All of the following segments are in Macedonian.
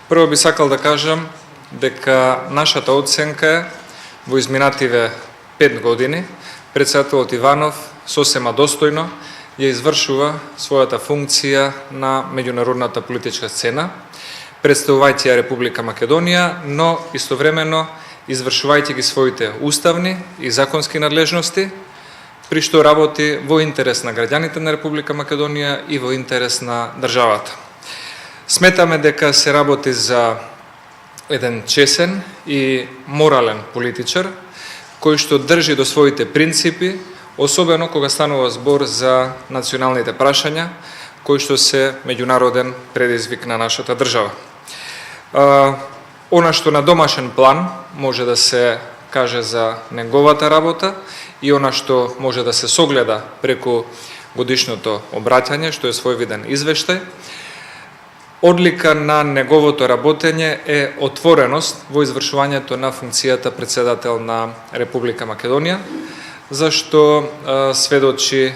Прво би сакал да кажам дека нашата оценка е во изминативе 5 години председателот Иванов сосема достојно ја извршува својата функција на меѓународната политичка сцена, представувајќи ја Република Македонија, но истовремено извршувајќи ги своите уставни и законски надлежности, при што работи во интерес на граѓаните на Република Македонија и во интерес на државата. Сметаме дека се работи за еден чесен и морален политичар, кој што држи до своите принципи, особено кога станува збор за националните прашања, кои што се меѓународен предизвик на нашата држава. Она што на домашен план може да се каже за неговата работа и она што може да се согледа преку годишното обраќање, што е својвиден извештај, одлика на неговото работење е отвореност во извршувањето на функцијата председател на Република Македонија, зашто сведочи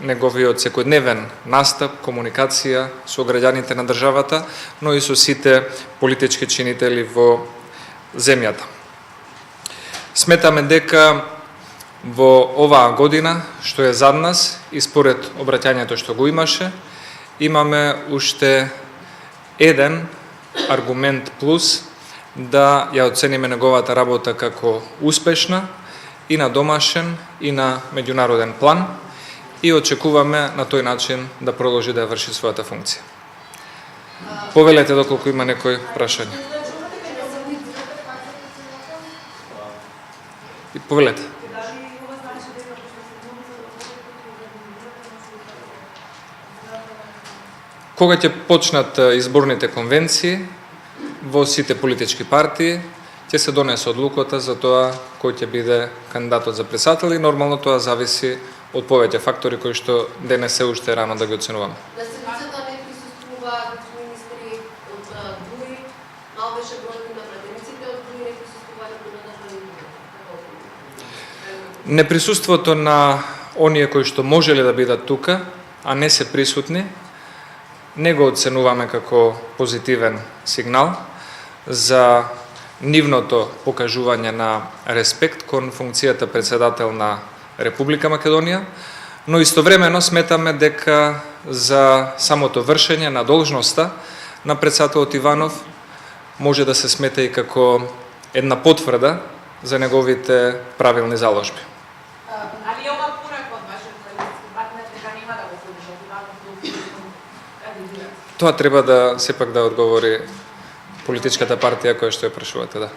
неговиот секојдневен настап, комуникација со граѓаните на државата, но и со сите политички чинители во земјата. Сметаме дека во оваа година, што е зад нас, и според обраќањето што го имаше, имаме уште еден аргумент плюс да ја оцениме неговата работа како успешна и на домашен и на меѓународен план и очекуваме на тој начин да продолжи да ја врши својата функција. Повелете доколку има некој прашање. И повелете. Кога ќе почнат изборните конвенции во сите политички партии, ќе се донесе одлуката за тоа кој ќе биде кандидатот за председател и нормално тоа зависи од повеќе фактори кои што денес се уште рано да ги оценуваме. На седницата не присуствуваат министри од ДУИ, мал беше бројот на пратениците од ДУИ, не присуствуваат на Неприсуството на оние кои што можеле да бидат тука, а не се присутни, не го оценуваме како позитивен сигнал за нивното покажување на респект кон функцијата председател на Република Македонија, но истовремено сметаме дека за самото вршење на должноста на председателот Иванов може да се смета и како една потврда за неговите правилни заложби. Тоа треба да сепак да одговори политичката партија која што ја прашувате, да.